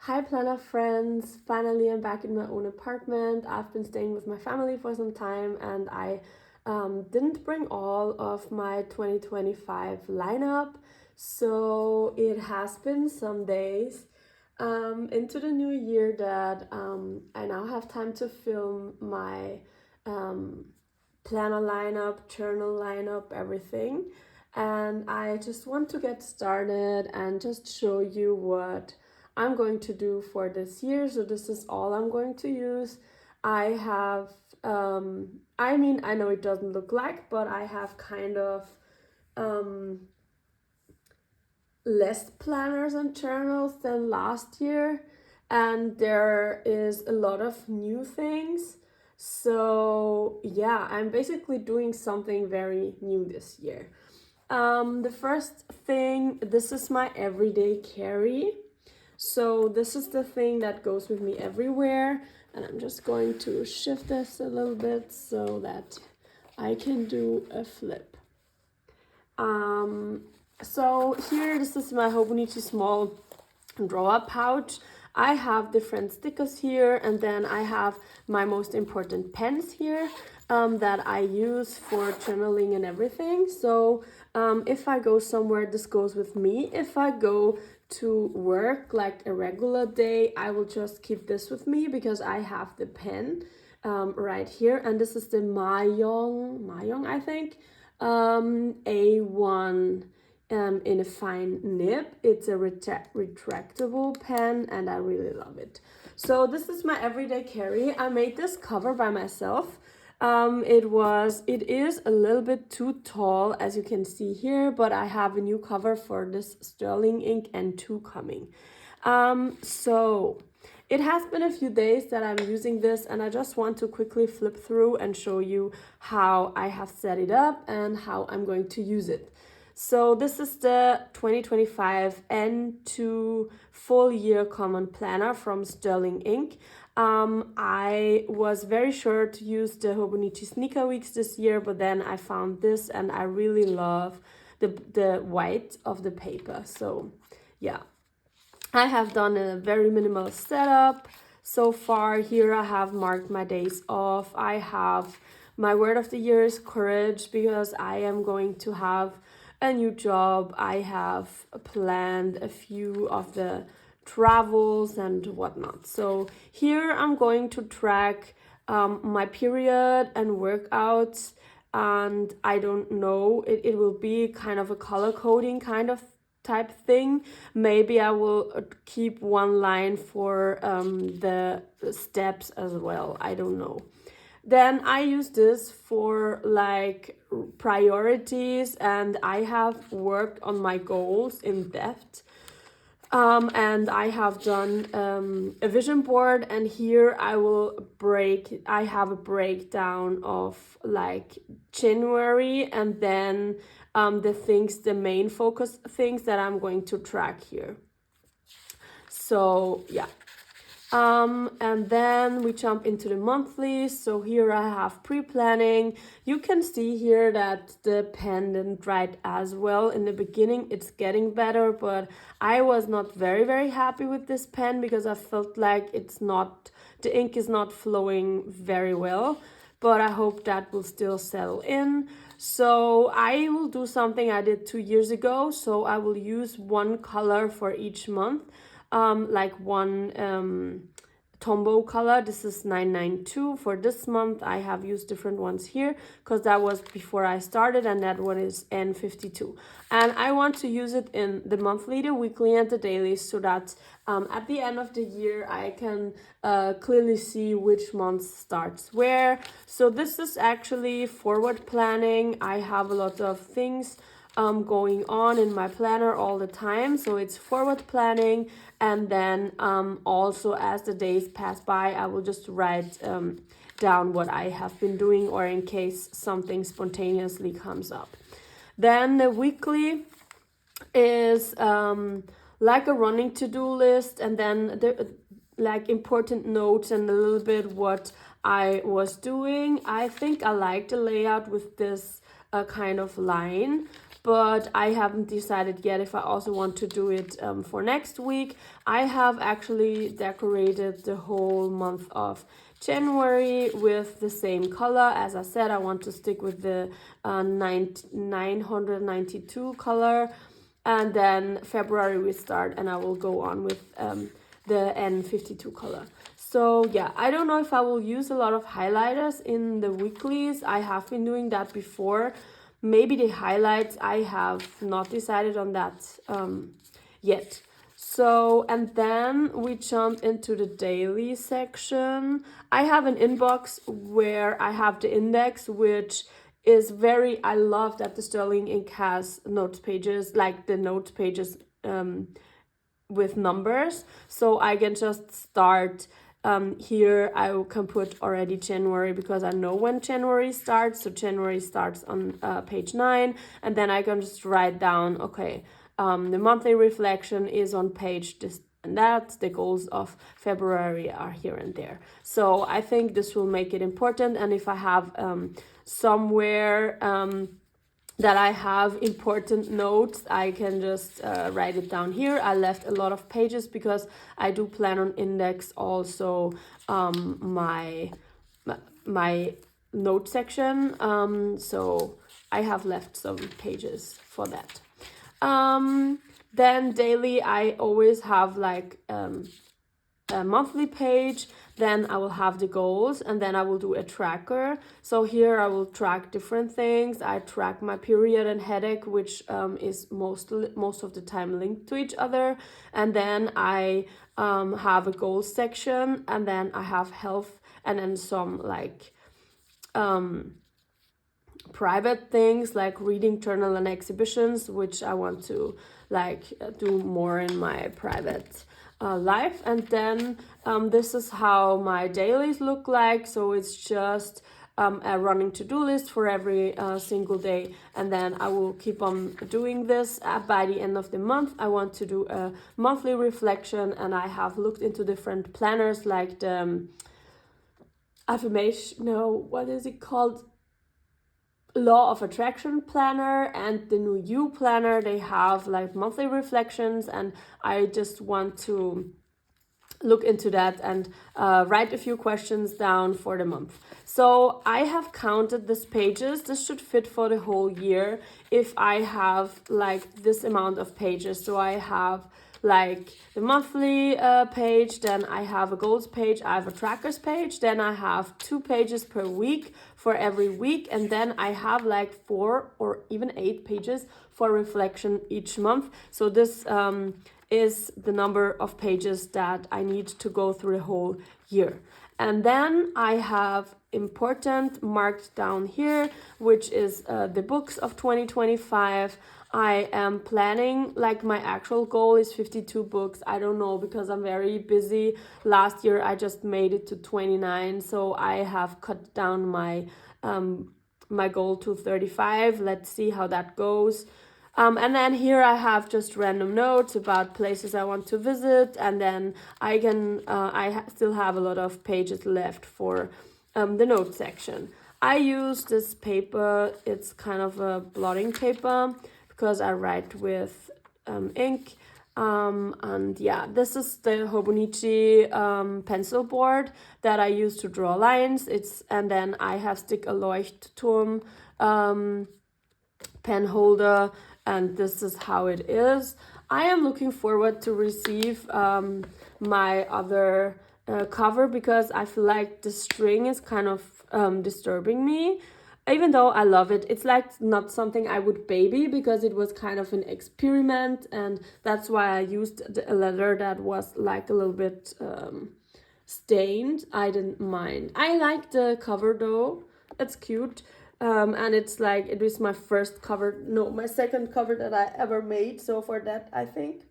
Hi planner friends, finally I'm back in my own apartment. I've been staying with my family for some time and I didn't bring all of my 2025 lineup, so it has been some days into the new year that I now have time to film my planner lineup, journal lineup, everything. And I just want to get started and just show you what I'm going to do for this year. So this is all I'm going to use. I have, I know it doesn't look like, but I have kind of less planners and journals than last year. And there is a lot of new things. So yeah, I'm basically doing something very new this year. The first thing, this is my everyday carry. So this is the thing that goes with me everywhere, and I'm just going to shift this a little bit so that I can do a flip. So here, this is my Hobonichi small drawer pouch. I have different stickers here, and then I have my most important pens here that I use for journaling and everything. So if I go somewhere, this goes with me. If I go to work like a regular day, I will just keep this with me because I have the pen right here, and this is the Mahjong, I think, A1 in a fine nib. It's a retractable pen and I really love it. So this is my everyday carry. I made this cover by myself. It is a little bit too tall, as you can see here, but I have a new cover for this sterling ink and two coming. So it has been a few days that I'm using this, and I just want to quickly flip through and show you how I have set it up and how I'm going to use it. So this is the 2025 N2 full year common planner from Sterling Ink. I was very sure to use the Hobonichi Sneaker Weeks this year, but then I found this and I really love the white of the paper. So yeah, I have done a very minimal setup so far. Here I have marked my days off. I have my word of the year is courage because I am going to have a new job. I have planned a few of the travels and whatnot. So here I'm going to track my period and workouts, and I don't know, it will be kind of a color coding kind of type thing. Maybe I will keep one line for the steps as well. I don't know. Then I use this for like priorities, and I have worked on my goals in depth. And I have done a vision board, and here I have a breakdown of like January, and then the main focus things that I'm going to track here. So yeah. And then we jump into the monthly. So here I have pre-planning. You can see here that the pen didn't write as well in the beginning. It's getting better, but I was not very happy with this pen because I felt like the ink is not flowing very well, but I hope that will still settle in. So I will do something I did 2 years ago. So I will use one color for each month. Like one Tombow color. This is 992 for this month. I have used different ones here because that was before I started, and that one is N52. And I want to use it in the monthly, the weekly, and the daily, so that at the end of the year I can clearly see which month starts where. So this is actually forward planning. I have a lot of things going on in my planner all the time, so it's forward planning. And then also as the days pass by, I will just write down what I have been doing, or in case something spontaneously comes up. Then the weekly is like a running to-do list, and then like important notes and a little bit what I was doing. I think I like the layout with this kind of line. but I haven't decided yet if I also want to do it for next week. I have actually decorated the whole month of January with the same color. As I said, I want to stick with the 992 color, and then February we start and I will go on with the N52 color. So yeah, I don't know if I will use a lot of highlighters in the weeklies. I have been doing that before. Maybe the highlights, I have not decided on that yet. So, and then we jump into the daily section. I have an inbox where I have the index, which is very, I love that the Sterling ink has notes pages, like the notes pages with numbers. So I can just start here. I can put already January because I know when January starts. So January starts on page 9, and then I can just write down, okay, the monthly reflection is on page this and that. The goals of February are here and there. So I think this will make it important. And if I have somewhere that I have important notes, I can just write it down here. I left a lot of pages because I do plan on index also my note section. So I have left some pages for that. Then daily, I always have like a monthly page. Then I will have the goals, and then I will do a tracker. So here I will track different things. I track my period and headache, which is most of the time linked to each other. And then I have a goals section, and then I have health, and then some like private things like reading journal and exhibitions, which I want to like do more in my private life. And then this is how my dailies look like. So it's just a running to-do list for every single day, and then I will keep on doing this. By the end of the month I want to do a monthly reflection, and I have looked into different planners like the affirmation, no, what is it called, Law of Attraction planner and the New You planner. They have like monthly reflections, and I just want to look into that and write a few questions down for the month. So I have counted these pages. This should fit for the whole year if I have like this amount of pages. So I have like the monthly page, then I have a goals page, I have a trackers page, then I have 2 pages per week for every week, and then I have like 4 or even 8 pages for reflection each month. So this is the number of pages that I need to go through the whole year. And then I have important marked down here, which is the books of 2025. I am planning, like my actual goal is 52 books. I don't know, because I'm very busy. Last year I just made it to 29, so I have cut down my my goal to 35. Let's see how that goes. And then here I have just random notes about places I want to visit, and then I can still have a lot of pages left for the note section. I use this paper. It's kind of a blotting paper because I write with ink. And yeah, this is the Hobonichi pencil board that I use to draw lines. And then I have stick a Leuchtturm pen holder, and this is how it is. I am looking forward to receive my other cover, because I feel like the string is kind of disturbing me. Even though I love it, it's like not something I would baby, because it was kind of an experiment, and that's why I used a leather that was like a little bit stained. I didn't mind. I like the cover though, it's cute. And it's like, it was my second cover that I ever made, so for that I think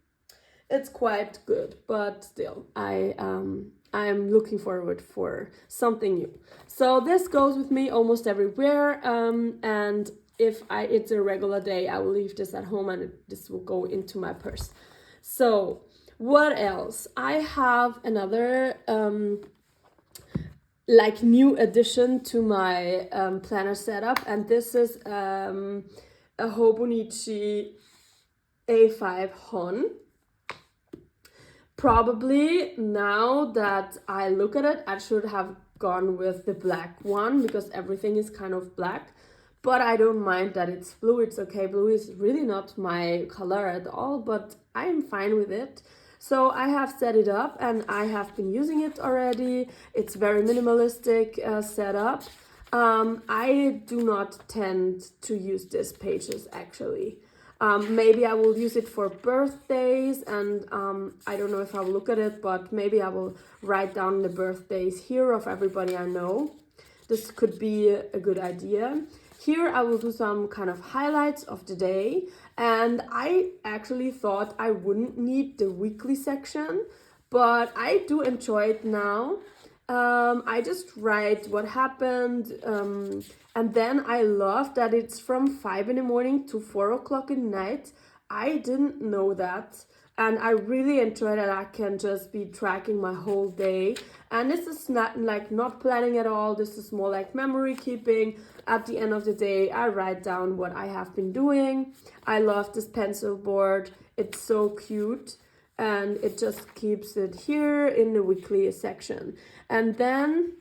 it's quite good. But still, I'm looking forward for something new. So this goes with me almost everywhere, and if it's a regular day, I will leave this at home, and this will go into my purse. So what else? I have another like new addition to my planner setup, and this is a Hobonichi A5 Hon. Probably now that I look at it, I should have gone with the black one because everything is kind of black. But I don't mind that it's blue, it's okay. Blue is really not my color at all, but I'm fine with it. So I have set it up and I have been using it already. It's very minimalistic setup. I do not tend to use these pages actually. Maybe I will use it for birthdays and I don't know if I'll look at it, but maybe I will write down the birthdays here of everybody I know. This could be a good idea. Here I will do some kind of highlights of the day, and I actually thought I wouldn't need the weekly section, but I do enjoy it now. I just write what happened, and then I love that it's from 5 in the morning to 4 o'clock at night. I didn't know that, and I really enjoy that I can just be tracking my whole day. And this is not like not planning at all. This is more like memory keeping. At the end of the day, I write down what I have been doing. I love this pencil board. It's so cute. And it just keeps it here in the weekly section. And then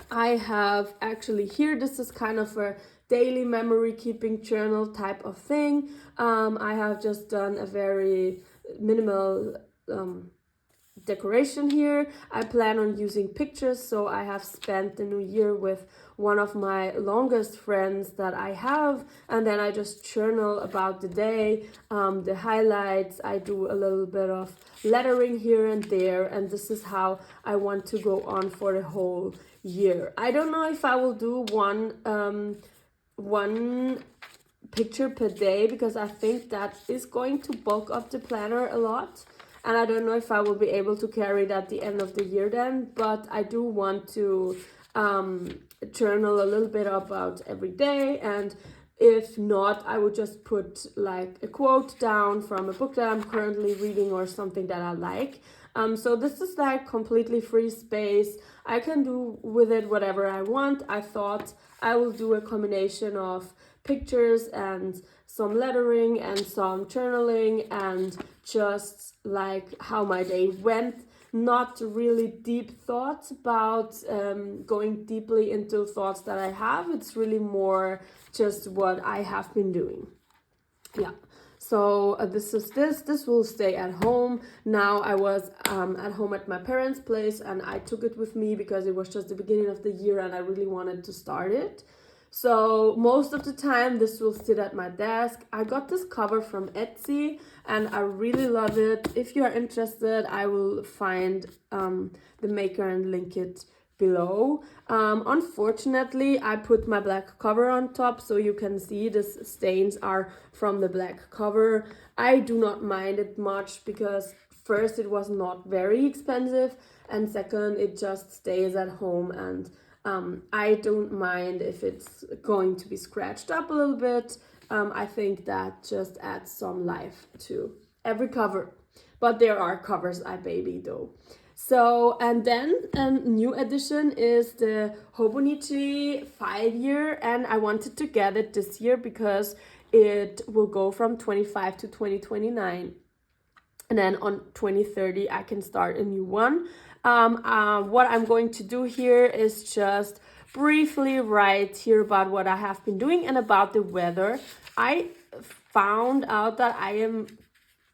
I have actually here, this is kind of a daily memory keeping journal type of thing. I have just done a very minimal decoration here. I plan on using pictures, so I have spent the new year with one of my longest friends that I have, and then I just journal about the day, the highlights. I do a little bit of lettering here and there, and this is how I want to go on for the whole year. I don't know if I will do one picture per day because I think that is going to bulk up the planner a lot. And I don't know if I will be able to carry it at the end of the year then, but I do want to journal a little bit about every day. And if not, I would just put like a quote down from a book that I'm currently reading or something that I like. So this is like completely free space. I can do with it whatever I want. I thought I will do a combination of pictures and some lettering and some journaling and just like how my day went. Not really deep thoughts about going deeply into thoughts that I have. It's really more just what I have been doing. Yeah. So this will stay at home. Now I was at home at my parents' place and I took it with me because it was just the beginning of the year and I really wanted to start it. So most of the time this will sit at my desk. I got this cover from Etsy and I really love it. If you are interested, I will find the maker and link it below. Unfortunately, I put my black cover on top so you can see the stains are from the black cover. I do not mind it much because first it was not very expensive and second it just stays at home and I don't mind if it's going to be scratched up a little bit. I think that just adds some life to every cover. But there are covers I baby though. So, and then a new addition is the Hobonichi 5-year, and I wanted to get it this year because it will go from 25 to 2029. And then on 2030, I can start a new one. What I'm going to do here is just briefly write here about what I have been doing and about the weather. I found out that I am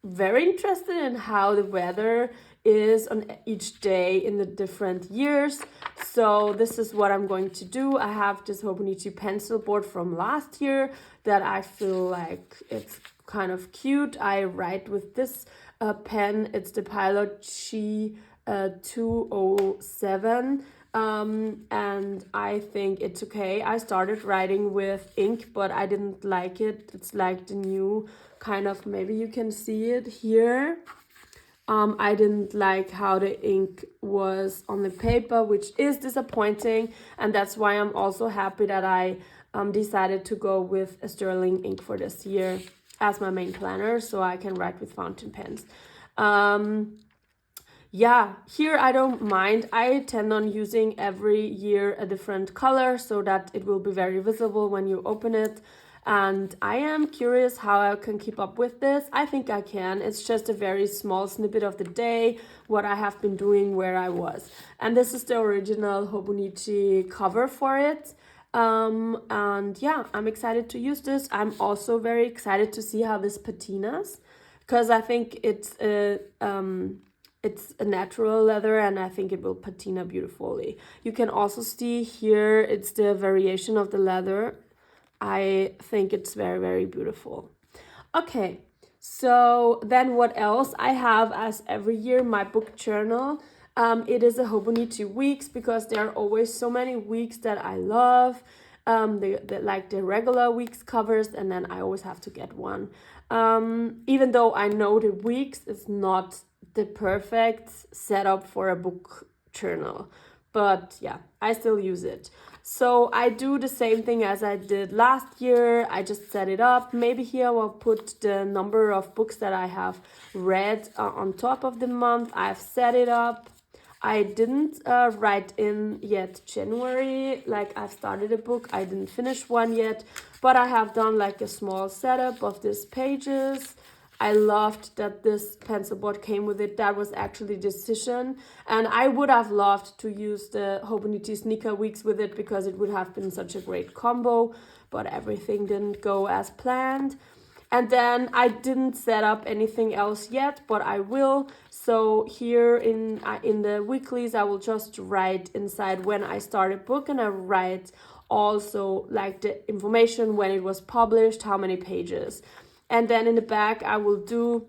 very interested in how the weather is on each day in the different years. So this is what I'm going to do. I have this Hobonichi pencil board from last year that I feel like it's kind of cute. I write with this pen. It's the Pilot G207. And I think it's okay. I started writing with ink, but I didn't like it. It's like the new kind of, maybe you can see it here. I didn't like how the ink was on the paper, which is disappointing. And that's why I'm also happy that I decided to go with a sterling ink for this year as my main planner, so I can write with fountain pens. Yeah, here I don't mind. I tend on using every year a different color so that it will be very visible when you open it. and I am curious how I can keep up with this. I think I can. It's just a very small snippet of the day, what I have been doing, where I was. And this is the original Hobonichi cover for it. And yeah, I'm excited to use this. I'm also very excited to see how this patinas, because I think it's a natural leather, and I think it will patina beautifully. You can also see here, it's the variation of the leather. I think it's very, very beautiful. Okay, so then what else? I have, as every year, my book journal. It is a Hobonichi weeks, because there are always so many weeks that I love. Like the regular weeks covers, and then I always have to get one. Even though I know the weeks is not the perfect setup for a book journal, but yeah, I still use it. So I do the same thing as I did last year. I just set it up. Maybe here I will put the number of books that I have read on top of the month. I've set it up. I didn't write in yet January, like I've started a book. I didn't finish one yet, but I have done like a small setup of these pages. I loved that this pencil board came with it. That was actually a decision. And I would have loved to use the Hobonichi Sneaker Weeks with it, because it would have been such a great combo, but everything didn't go as planned. And then I didn't set up anything else yet, but I will. So here in the weeklies, I will just write inside when I start a book, and I write also like the information, when it was published, how many pages. And then in the back, I will do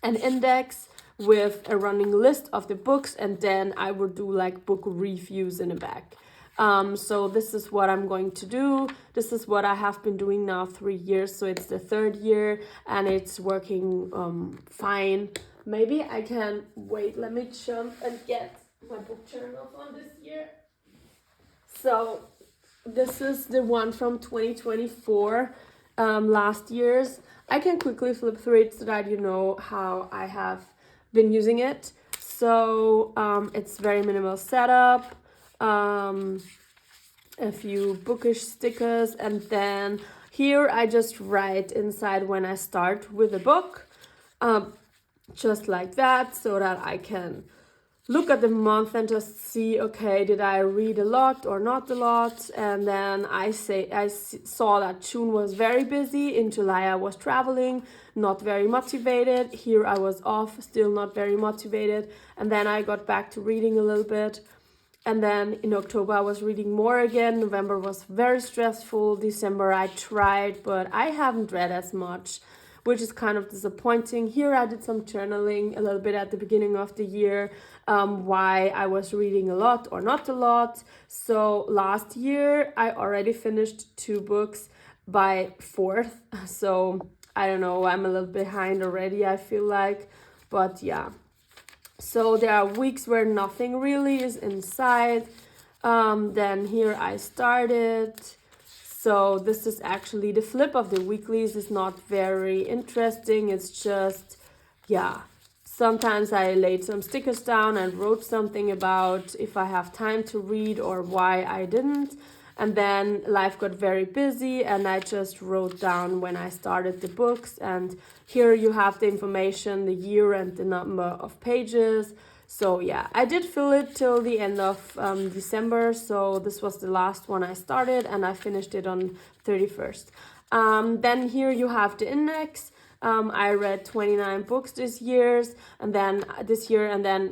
an index with a running list of the books, and then I will do like book reviews in the back. So this is what I'm going to do. This is what I have been doing now 3 years. So it's the 3rd year, and it's working fine. Maybe I can wait. Let me jump and get my book journal from this year. So this is the one from 2024, last year's. I can quickly flip through it so that you know how I have been using it. So it's very minimal setup, a few bookish stickers, and then here I just write inside when I start with a book, just like that, so that I can look at the month and just see, okay, did I read a lot or not a lot? And then I saw that June was very busy. In July I was traveling, not very motivated. Here I was off, still not very motivated. And then I got back to reading a little bit. And then in October I was reading more again. November was very stressful. December I tried, but I haven't read as much, which is kind of disappointing. Here I did some journaling a little bit at the beginning of the year, why I was reading a lot or not a lot. So last year I already finished 2 books by 4th. So I don't know, I'm a little behind already, I feel like, but yeah. So there are weeks where nothing really is inside. Then here I started. So this is actually the flip of the weeklies. Is not very interesting. It's just, yeah, sometimes I laid some stickers down and wrote something about if I have time to read or why I didn't. And then life got very busy, and I just wrote down when I started the books. And here you have the information, the year and the number of pages. So yeah, I did fill it till the end of December. So this was the last one I started, and I finished it on 31st. Then here you have the index. I read 29 books this year, and then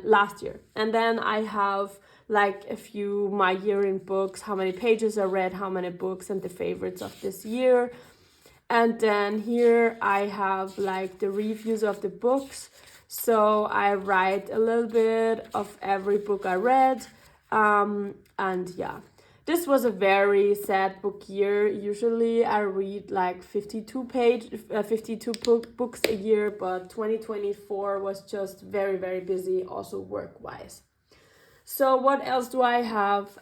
last year. And then I have like a few my year in books, how many pages I read, how many books, and the favorites of this year. And then here I have like the reviews of the books. So I write a little bit of every book I read. And yeah, this was a very sad book year. Usually I read like 52 books a year, but 2024 was just very, very busy, also work-wise. So what else do I have?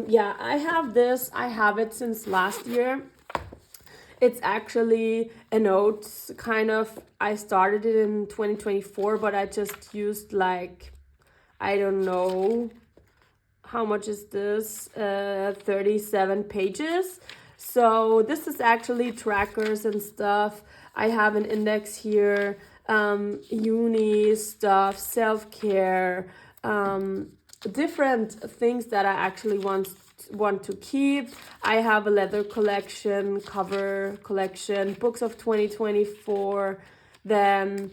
Yeah, I have this. I have it since last year. It's actually a notes kind of. I started it in 2024, but I just used like, I don't know, how much is this? 37 pages. So this is actually trackers and stuff. I have an index here, uni stuff, self-care, different things that I actually want to keep. I have a leather collection, cover collection, books of 2024, then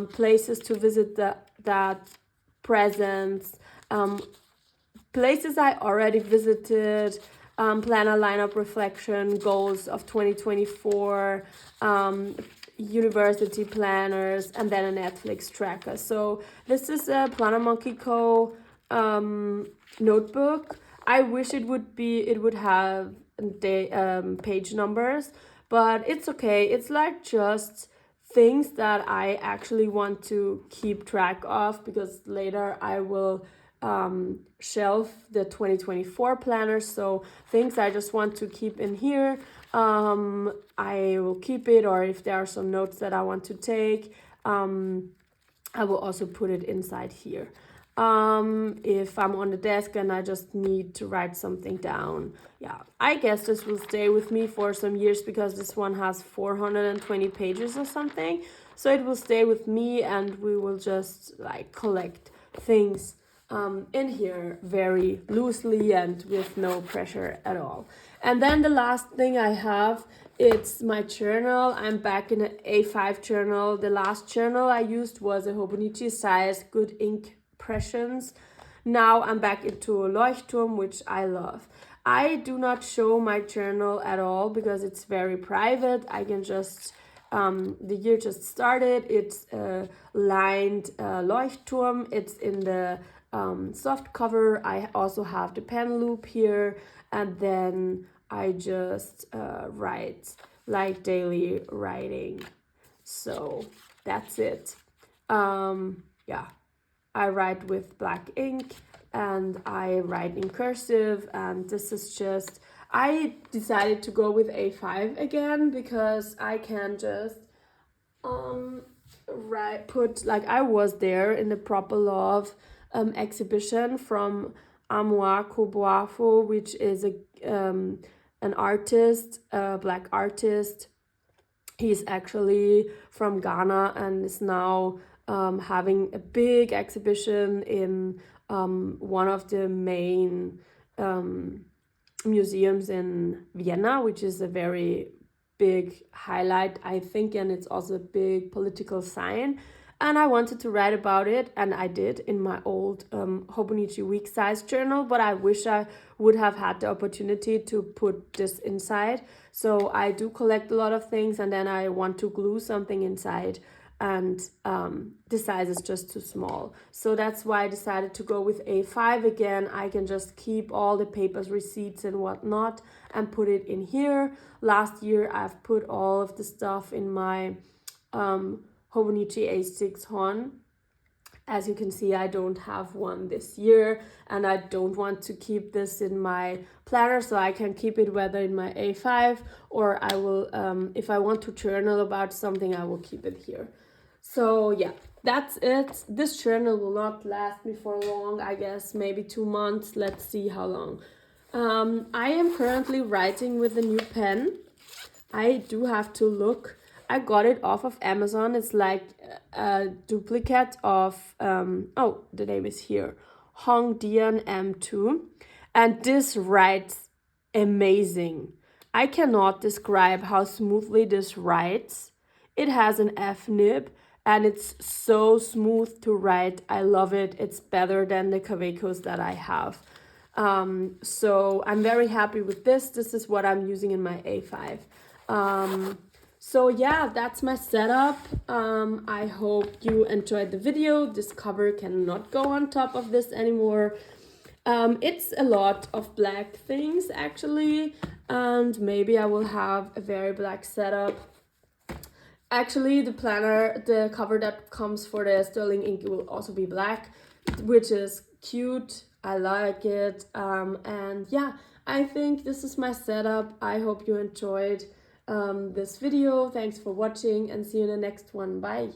places to visit that presents, places I already visited, planner lineup reflection, goals of 2024, university planners, and then a Netflix tracker. So this is a Planner Monkey Co. Notebook. I wish it would have page numbers, but it's okay. It's like just things that I actually want to keep track of, because later I will shelf the 2024 planner. So things I just want to keep in here, I will keep it, or if there are some notes that I want to take, I will also put it inside here. If I'm on the desk and I just need to write something down, yeah, I guess this will stay with me for some years, because this one has 420 pages or something. So it will stay with me, and we will just like collect things in here very loosely and with no pressure at all. And then the last thing I have, it's my journal. I'm back in an A5 journal. The last journal I used was a Hobonichi size good ink impressions. Now I'm back into a Leuchtturm, which I love. I do not show my journal at all because it's very private. I can just the year just started. It's a lined Leuchtturm. It's in the soft cover. I also have the pen loop here, and then I just write like daily writing. So that's it. Yeah, I write with black ink and I write in cursive, and this is just, I decided to go with A5 again because I can just put, like, I was there in the Proper Love exhibition from Amoa Koboafo, which is an artist, a black artist. He's actually from Ghana and is now having a big exhibition in one of the main museums in Vienna, which is a very big highlight, I think, and it's also a big political sign. And I wanted to write about it, and I did in my old Hobonichi week size journal, but I wish I would have had the opportunity to put this inside. So I do collect a lot of things, and then I want to glue something inside, and the size is just too small. So that's why I decided to go with A5 again. I can just keep all the papers, receipts and whatnot, and put it in here. Last year I've put all of the stuff in my Hobonichi A6 Hon. As you can see, I don't have one this year, and I don't want to keep this in my planner, so I can keep it whether in my A5 or I will, if I want to journal about something, I will keep it here. So yeah, that's it. This journal will not last me for long, I guess maybe 2 months. Let's see how long. I am currently writing with a new pen. I do have to look. I got it off of Amazon. It's like a duplicate of, oh, the name is here, Hongdian M2. And this writes amazing. I cannot describe how smoothly this writes. It has an F nib and it's so smooth to write. I love it. It's better than the Kawecos that I have. So I'm very happy with this. This is what I'm using in my A5. So yeah, that's my setup. I hope you enjoyed the video. This cover cannot go on top of this anymore. It's a lot of black things actually, and maybe I will have a very black setup. Actually, the planner, the cover that comes for the sterling ink will also be black, which is cute. I like it. And yeah, I think this is my setup. I hope you enjoyed this video. Thanks for watching and see you in the next one. Bye.